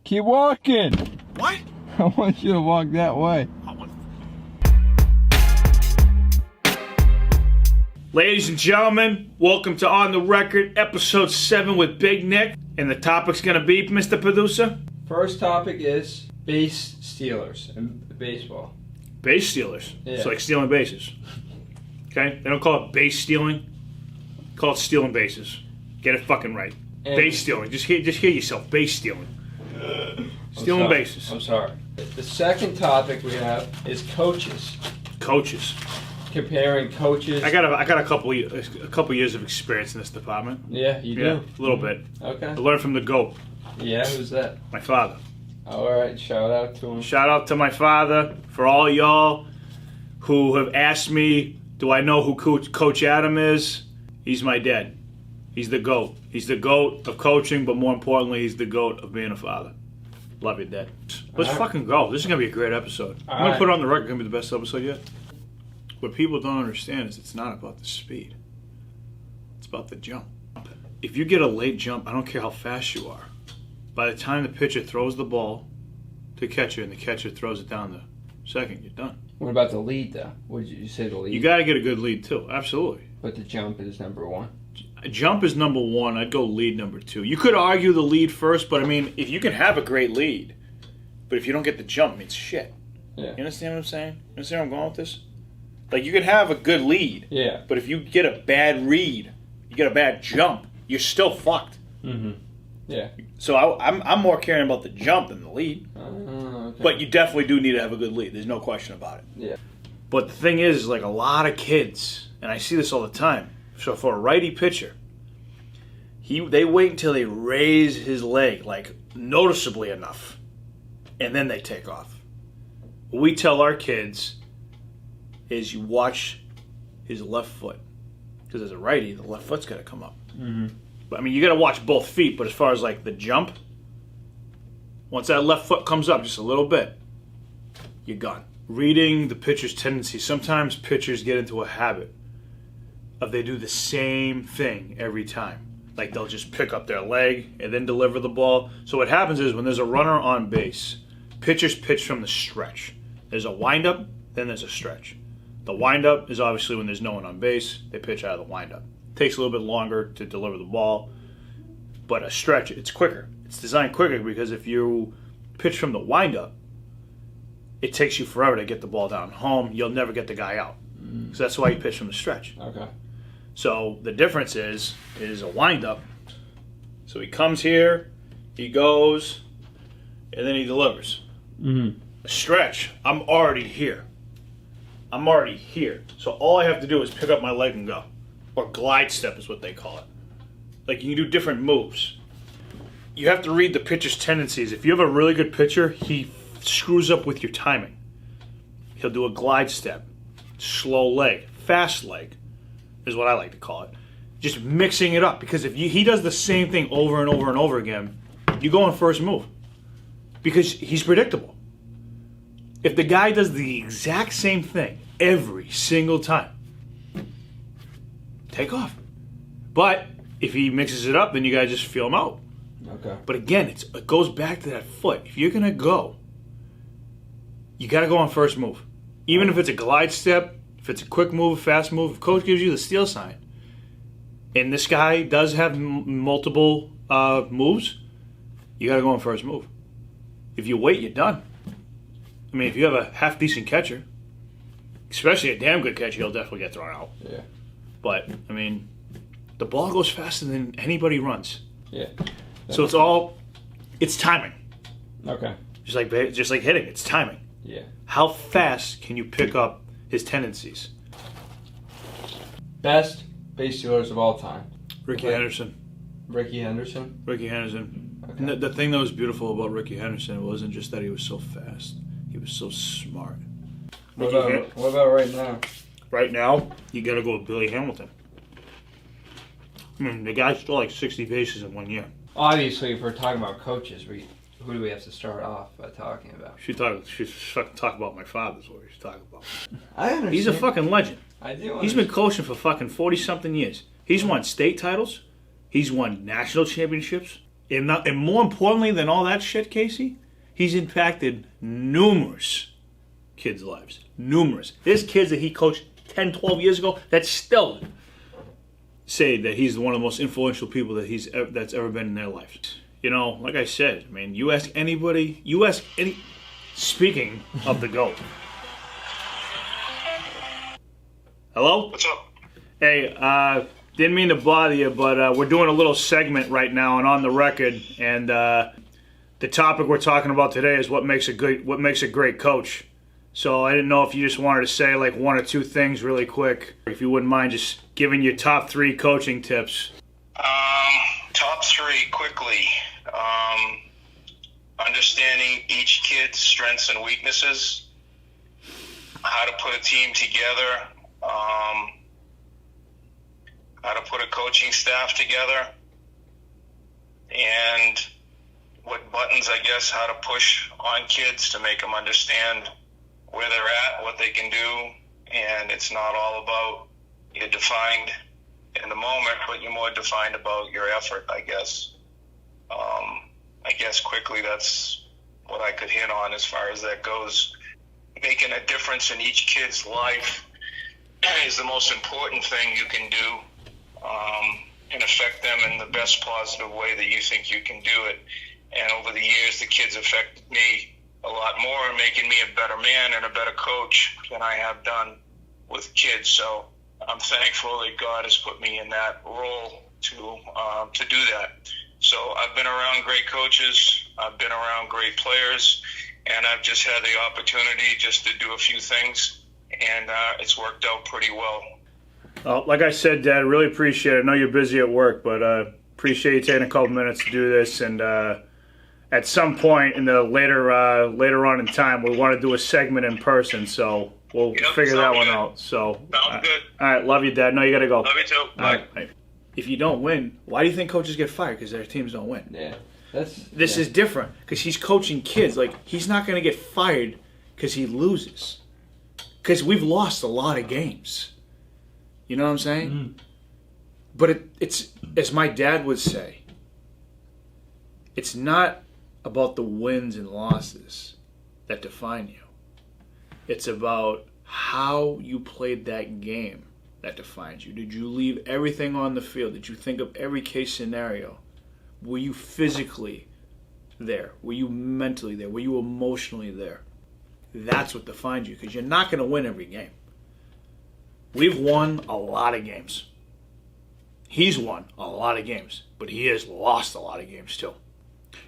Keep walking. What? I want you to walk that way. Ladies and gentlemen, welcome to On the Record, episode 7 with Big Nick. And the topic's going to be, Mr. Producer? First topic is base stealers in baseball. Base stealers. Yeah. It's like stealing bases. Okay? They don't call it base stealing. Call it stealing bases. Get it fucking right. And base stealing. Just hear yourself. Base stealing. Stealing bases. I'm sorry. The second topic we have is coaches. Coaches. Comparing coaches. I got a couple years of experience in this department. Yeah, you do? Yeah, a little bit. Okay. I learned from the GOAT. Yeah, who's that? My father. Alright, shout out to him. Shout out to my father. For all y'all who have asked me, do I know who Coach Adam is? He's my dad. He's the GOAT. He's the GOAT of coaching, but more importantly, he's the GOAT of being a father. Love you, Dad. Let's fucking go. This is going to be a great episode. I'm going to put it on the record. It's going to be the best episode yet. What people don't understand is it's not about the speed. It's about the jump. If you get a late jump, I don't care how fast you are. By the time the pitcher throws the ball to the catcher and the catcher throws it down the second, you're done. What about the lead, though? What did you say, the lead? You got to get a good lead, too. Absolutely. But the jump is number one. Jump is number one. I'd go lead number 2. You could argue the lead first, but I mean, if you can have a great lead, but if you don't get the jump, it means shit. Yeah. You understand what I'm saying? You understand where I'm going with this? Like, you could have a good lead, Yeah. but if you get a bad read, you get a bad jump, you're still fucked. Mm-hmm. Yeah. So I'm more caring about the jump than the lead. Okay. But you definitely do need to have a good lead. There's no question about it. Yeah. But the thing is, like, a lot of kids, and I see this all the time, so for a righty pitcher, they wait until they raise his leg, like, noticeably enough, and then they take off. What we tell our kids is you watch his left foot. Because as a righty, the left foot's got to come up. Mm-hmm. But, I mean, you got to watch both feet, but as far as, like, the jump, once that left foot comes up just a little bit, you're gone. Reading the pitcher's tendencies. Sometimes pitchers get into a habit of they do the same thing every time. Like, they'll just pick up their leg and then deliver the ball. So what happens is when there's a runner on base, pitchers pitch from the stretch. There's a windup, then there's a stretch. The windup is obviously when there's no one on base. They pitch out of the windup. Takes a little bit longer to deliver the ball, but a stretch, it's quicker. It's designed quicker because if you pitch from the windup, it takes you forever to get the ball down home. You'll never get the guy out. So that's why you pitch from the stretch. Okay. So the difference is a windup. So he comes here, he goes, and then he delivers. Mm-hmm. A stretch, I'm already here. I'm already here. So all I have to do is pick up my leg and go. Or glide step is what they call it. Like, you can do different moves. You have to read the pitcher's tendencies. If you have a really good pitcher, he screws up with your timing. He'll do a glide step, slow leg, fast leg is what I like to call it. Just mixing it up. Because if he does the same thing over and over and over again, you go on first move. Because he's predictable. If the guy does the exact same thing every single time, take off. But if he mixes it up, then you gotta just feel him out. Okay. But again, it goes back to that foot. If you're gonna go, you gotta go on first move. Even if it's a glide step, if it's a quick move, a fast move, if coach gives you the steal sign, and this guy does have multiple moves, you gotta go on first move. If you wait, you're done. I mean, if you have a half-decent catcher, especially a damn good catcher, he'll definitely get thrown out. Yeah. But, I mean, the ball goes faster than anybody runs. Yeah. So it's timing. Okay. Just like hitting, it's timing. Yeah. How fast can you pick up his tendencies? Best base stealers of all time. Ricky Henderson. Ricky Henderson? Ricky Henderson. Okay. And the thing that was beautiful about Ricky Henderson wasn't just that he was so fast. He was so smart. What about right now? Right now, you got to go with Billy Hamilton. I mean, the guy stole like 60 bases in 1 year. Obviously, if we're talking about coaches, who do we have to start off by talking about? She fucking talk about my father's what she's talking about. I understand. He's a fucking legend. I do. He's been coaching for fucking 40-something years. He's won state titles. He's won national championships. And more importantly than all that shit, Casey, he's impacted numerous kids' lives. Numerous. There's kids that he coached 10, 12 years ago that still say that he's one of the most influential people that's ever been in their life. You know, like I said, I mean, you ask any... Speaking of the GOAT. Hello? What's up? Hey, didn't mean to bother you, but we're doing a little segment right now and on the record, and the topic we're talking about today is what makes a great coach. So I didn't know if you just wanted to say like one or two things really quick, if you wouldn't mind just giving your top 3 coaching tips. Top 3 quickly. Understanding each kid's strengths and weaknesses. How to put a team together. How to put a coaching staff together, and what buttons, I guess, how to push on kids to make them understand where they're at, what they can do, and it's not all about you're defined in the moment, but you're more defined about your effort, I guess. I guess quickly that's what I could hit on as far as that goes. Making a difference in each kid's life is the most important thing you can do, and affect them in the best positive way that you think you can do it. And over the years, the kids affected me a lot more, making me a better man and a better coach than I have done with kids. So I'm thankful that God has put me in that role to do that. So I've been around great coaches, I've been around great players, and I've just had the opportunity just to do a few things, and it's worked out pretty well. Like I said, Dad, really appreciate it. I know you're busy at work, but appreciate you taking a couple minutes to do this. And at some point in the later on in time, we want to do a segment in person, so we'll figure that one out. So Sounds good. All right, love you, Dad. No, you got to go. Love you too. Bye. Right. If you don't win, why do you think coaches get fired? Because their teams don't win. Yeah. This is different because he's coaching kids. Like, he's not going to get fired because he loses. Because we've lost a lot of games. You know what I'm saying? Mm-hmm. But it's, as my dad would say, it's not about the wins and losses that define you. It's about how you played that game that defines you. Did you leave everything on the field? Did you think of every case scenario? Were you physically there? Were you mentally there? Were you emotionally there? That's what defines you, because you're not going to win every game. We've won a lot of games. He's won a lot of games, but he has lost a lot of games too.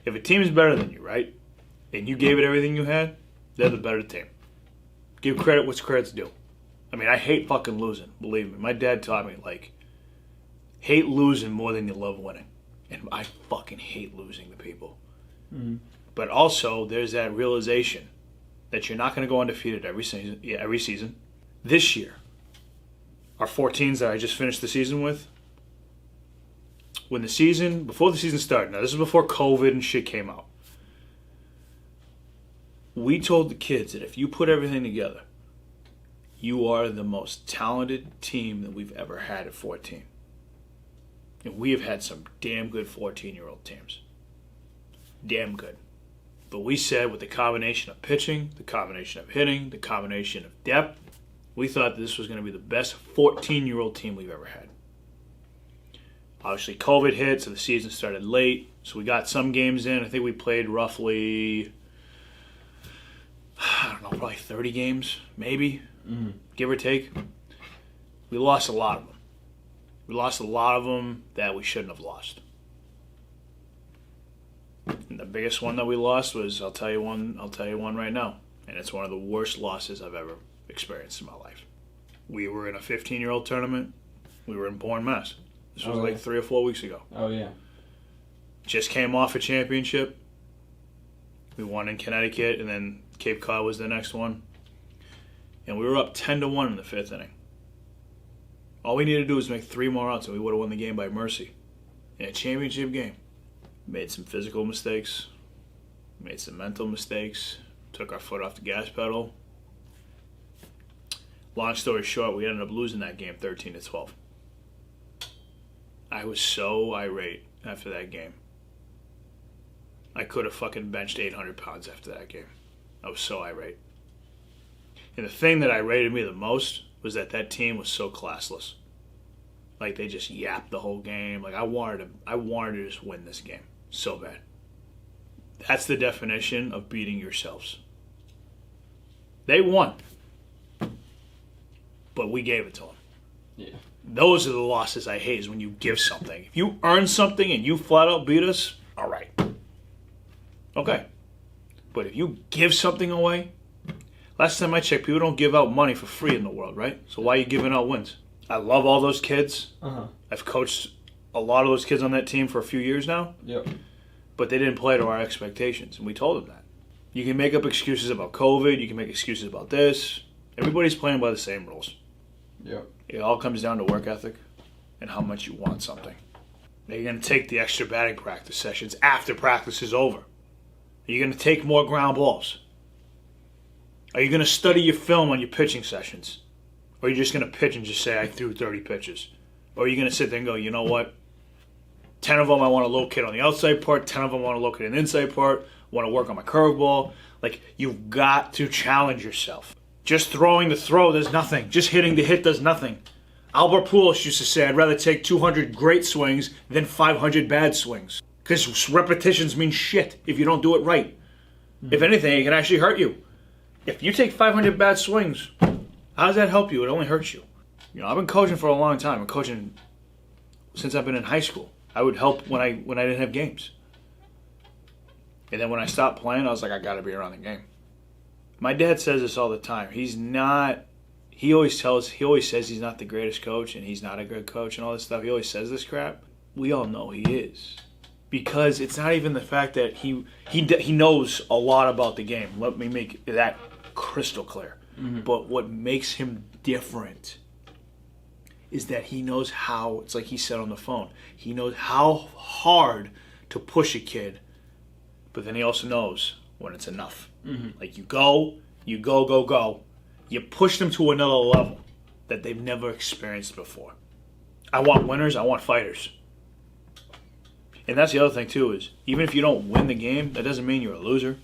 If a team is better than you, right, and you gave it everything you had, they're the better team. Give credit what's credit's due. I mean, I hate fucking losing, believe me. My dad taught me, like, hate losing more than you love winning. And I fucking hate losing to people. Mm-hmm. But also, there's that realization that you're not going to go undefeated every season. This year, our 14s that I just finished the season with, before the season started, now this is before COVID and shit came out, we told the kids that if you put everything together, you are the most talented team that we've ever had at 14. And we have had some damn good 14-year-old teams. Damn good. But we said with the combination of pitching, the combination of hitting, the combination of depth, we thought this was going to be the best 14-year-old team we've ever had. Obviously, COVID hit, so the season started late. So we got some games in. I think we played roughly, probably 30 games, maybe, give or take. We lost a lot of them. We lost a lot of them that we shouldn't have lost. And the biggest one that we lost was, I'll tell you one right now. And it's one of the worst losses I've ever experienced in my life. We were in a 15-year-old tournament. We were in Bourne, Mass. This was like 3 or 4 weeks ago. Oh, yeah. Just came off a championship. We won in Connecticut, and then Cape Cod was the next one. And we were up 10-1 in the 5th inning. All we needed to do was make 3 more outs, and we would have won the game by mercy. In a championship game. Made some physical mistakes. Made some mental mistakes. Took our foot off the gas pedal. Long story short, we ended up losing that game 13-12. I was so irate after that game. I could have fucking benched 800 pounds after that game. I was so irate. And the thing that irated me the most was that team was so classless. Like, they just yapped the whole game. Like, I wanted to just win this game so bad. That's the definition of beating yourselves. They won. But we gave it to them. Yeah. Those are the losses I hate, is when you give something. If you earn something and you flat out beat us, all right. Okay. But if you give something away, last time I checked, people don't give out money for free in the world, right? So why are you giving out wins? I love all those kids. Uh-huh. I've coached a lot of those kids on that team for a few years now. Yep. But they didn't play to our expectations, and we told them that. You can make up excuses about COVID. You can make excuses about this. Everybody's playing by the same rules. Yep. It all comes down to work ethic and how much you want something. Are you going to take the extra batting practice sessions after practice is over? Are you going to take more ground balls? Are you going to study your film on your pitching sessions? Or are you just going to pitch and just say, I threw 30 pitches? Or are you going to sit there and go, you know what? 10 of them I want to locate on the outside part. 10 of them I want to locate on the inside part. I want to work on my curveball. Like, you've got to challenge yourself. Just throwing the throw does nothing. Just hitting the hit does nothing. Albert Pujols used to say, I'd rather take 200 great swings than 500 bad swings. Because repetitions mean shit if you don't do it right. If anything, it can actually hurt you. If you take 500 bad swings, how does that help you? It only hurts you. You know, I've been coaching for a long time. I'm coaching since I've been in high school. I would help when I didn't have games. And then when I stopped playing, I was like, I got to be around the game. My dad says this all the time. He always says he's not the greatest coach and he's not a good coach and all this stuff. He always says this crap. We all know he is. Because it's not even the fact that he knows a lot about the game. Let me make that crystal clear. Mm-hmm. But what makes him different is that he knows how, it's like he said on the phone, he knows how hard to push a kid, but then he also knows when it's enough. Mm-hmm. Like you go. You push them to another level that they've never experienced before. I want winners, I want fighters. And that's the other thing too, is even if you don't win the game, that doesn't mean you're a loser.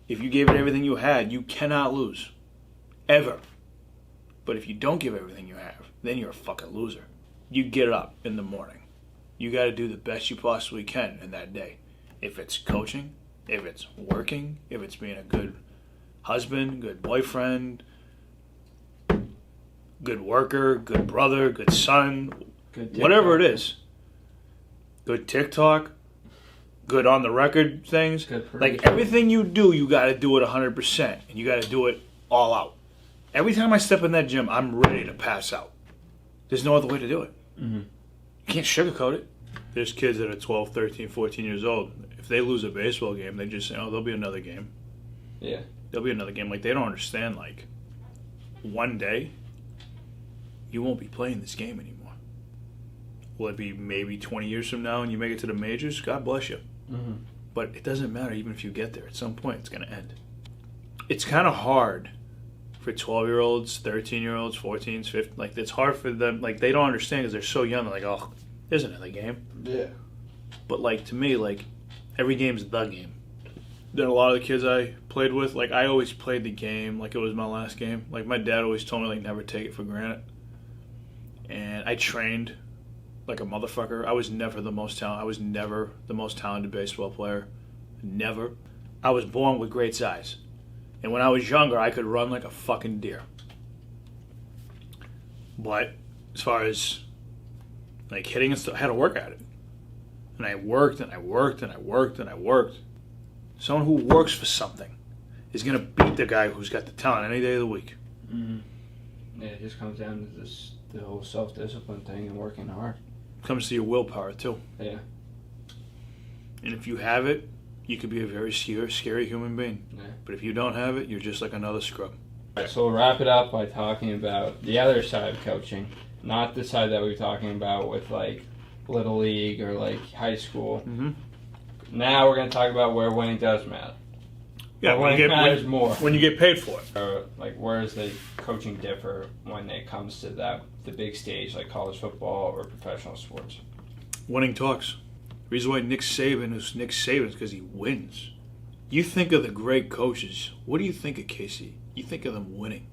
If you gave it everything you had, you cannot lose. Ever. But if you don't give everything you have, then you're a fucking loser. You get up in the morning. You got to do the best you possibly can in that day. If it's coaching, if it's working, if it's being a good husband, good boyfriend, good worker, good brother, good son, good whatever it is. Good TikTok, good on the record things. Like everything you do, you got to do it 100%, and you got to do it all out. Every time I step in that gym, I'm ready to pass out. There's no other way to do it. Mm-hmm. You can't sugarcoat it. There's kids that are 12, 13, 14 years old. If they lose a baseball game, they just say, oh, there'll be another game. Yeah. There'll be another game. Like, they don't understand, like, one day, you won't be playing this game anymore. Will it be maybe 20 years from now and you make it to the majors? God bless you. Mm-hmm. But it doesn't matter even if you get there. At some point, it's going to end. It's kind of hard for 12-year-olds, 13-year-olds, 14s, 15s. Like, it's hard for them. Like, they don't understand because they're so young. They're like, oh, there's another game. Yeah. But, like, to me, like, every game's the game. Then a lot of the kids I played with, like, I always played the game like it was my last game. Like, my dad always told me, like, never take it for granted. And I trained like a motherfucker. I was never the most talented baseball player. Never. I was born with great size. And when I was younger, I could run like a fucking deer. But as far as like hitting and stuff, I had to work at it. And I worked and I worked and I worked and I worked. Someone who works for something is going to beat the guy who's got the talent any day of the week. Mm-hmm. Yeah, it just comes down to the whole self-discipline thing and working hard. Comes to your willpower too. Yeah. And if you have it, you could be a very scary human being. Yeah. But if you don't have it, you're just like another scrub. Right, so we'll wrap it up by talking about the other side of coaching, not the side that we were talking about with like Little League or like high school. Mm-hmm. Now we're going to talk about where winning does matter. Yeah, when it matters more. When you get paid for it. Like, where does the coaching differ when it comes to the big stage, like college football or professional sports? Winning talks. The reason why Nick Saban is because he wins. You think of the great coaches. What do you think of Casey? You think of them winning.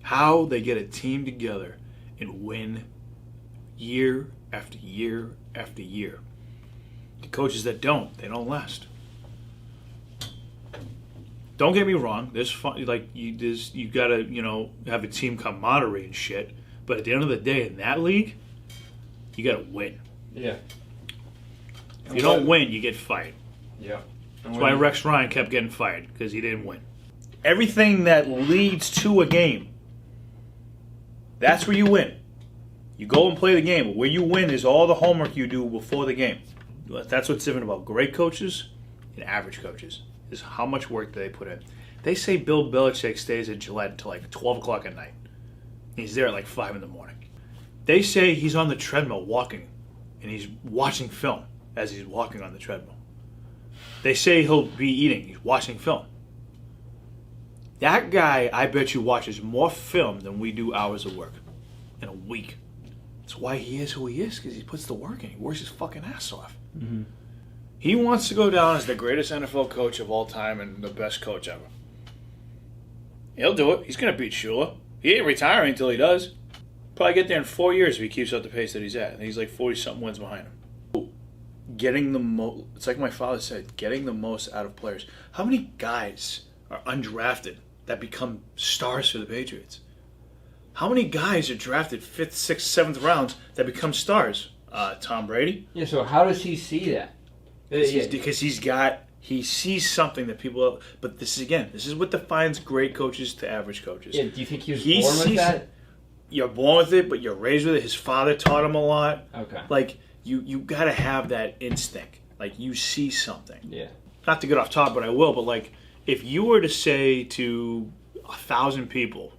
How they get a team together and win year after year after year. The coaches that don't, they don't last. Don't get me wrong. There's fun, like you gotta have a team camaraderie and shit. But at the end of the day, in that league, you gotta win. Yeah. If you don't win, you get fired. Yeah. That's why Rex Ryan kept getting fired, because he didn't win. Everything that leads to a game, that's where you win. You go and play the game. But where you win is all the homework you do before the game. That's what's different about great coaches and average coaches, is how much work do they put in. They say Bill Belichick stays at Gillette until like 12 o'clock at night. He's there at like 5 in the morning. They say he's on the treadmill walking, and he's watching film as he's walking on the treadmill. They say he'll be eating. He's watching film. That guy, I bet you, watches more film than we do hours of work in a week. That's why he is who he is, because he puts the work in. He works his fucking ass off. Mm-hmm. He wants to go down as the greatest NFL coach of all time and the best coach ever. He'll do it. He's going to beat Shula. He ain't retiring until he does. Probably get there in 4 years if he keeps up the pace that he's at. And he's like 40-something wins behind him. Getting the most, it's like my father said, getting the most out of players. How many guys are undrafted that become stars for the Patriots? How many guys are drafted 5th, 6th, 7th rounds that become stars? Tom Brady? Yeah, so how does he see that? Because he sees something that people, but this is what defines great coaches to average coaches. Yeah, do you think he was born with that? You're born with it, but you're raised with it. His father taught him a lot. Okay. Like, you got to have that instinct. Like, you see something. Yeah. Not to get off top, but I will. But, like, if you were to say to 1,000 people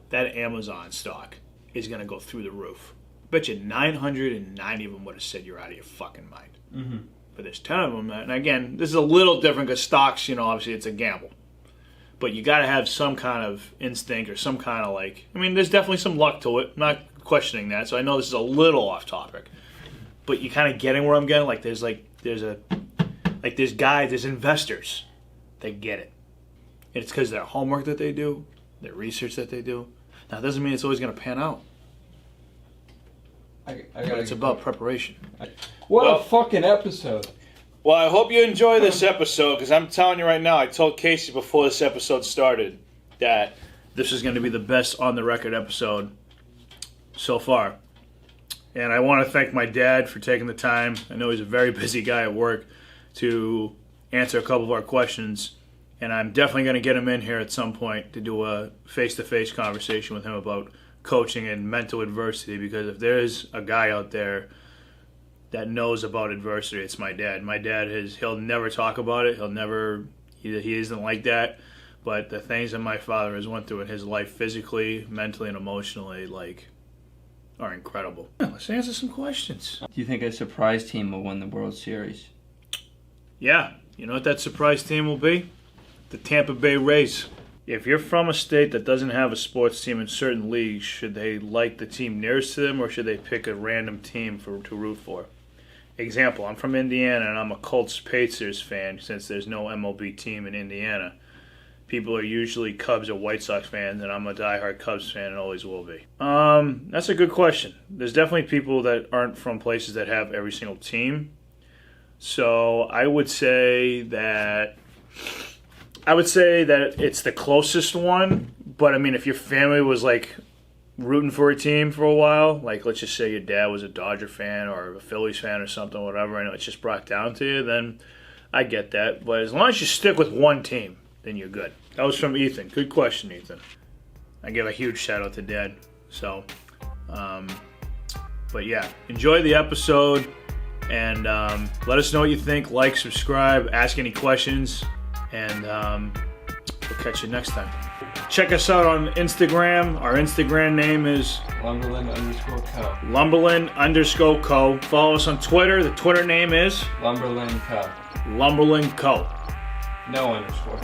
that Amazon stock is going to go through the roof, I bet you 990 of them would have said you're out of your fucking mind. Mm-hmm. But there's 10 of them. And, again, this is a little different because stocks, obviously it's a gamble. But you got to have some kind of instinct or some kind of, like, I mean, there's definitely some luck to it. I'm not questioning that. So I know this is a little off topic. But you kind of getting where I'm getting. Like there's guys, there's investors that get it. And it's because of their homework that they do, their research that they do. Now, it doesn't mean it's always going to pan out. But it's about preparation. What a fucking episode. Well, I hope you enjoy this episode, because I'm telling you right now, I told Casey before this episode started that this is going to be the best on-the-record episode so far. And I want to thank my dad for taking the time. I know he's a very busy guy at work to answer a couple of our questions. And I'm definitely going to get him in here at some point to do a face-to-face conversation with him about coaching and mental adversity. Because if there's a guy out there that knows about adversity, it's my dad. My dad, he'll never talk about it. He isn't like that. But the things that my father has went through in his life physically, mentally, and emotionally, like, are incredible. Yeah, let's answer some questions. Do you think a surprise team will win the World Series? Yeah. You know what that surprise team will be? The Tampa Bay Rays. If you're from a state that doesn't have a sports team in certain leagues, should they like the team nearest to them, or should they pick a random team to root for? Example, I'm from Indiana, and I'm a Colts Pacers fan since there's no MLB team in Indiana. People are usually Cubs or White Sox fans, and I'm a diehard Cubs fan and always will be. That's a good question. There's definitely people that aren't from places that have every single team. So I would say that it's the closest one. But I mean, if your family was like rooting for a team for a while, like let's just say your dad was a Dodger fan or a Phillies fan or something, whatever, I know it's just brought down to you, then I get that. But as long as you stick with one team, then you're good. That was from Ethan. Good question, Ethan. I give a huge shout out to Dad. So, but yeah, enjoy the episode and let us know what you think. Like, subscribe, ask any questions, and we'll catch you next time. Check us out on Instagram. Our Instagram name is Lumberland_Co. Lumberland_Co. Follow us on Twitter. The Twitter name is Lumberland_Co. Lumberland_Co. No underscore.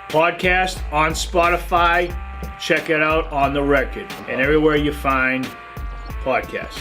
Podcast on Spotify. Check it out on the record and everywhere you find podcasts.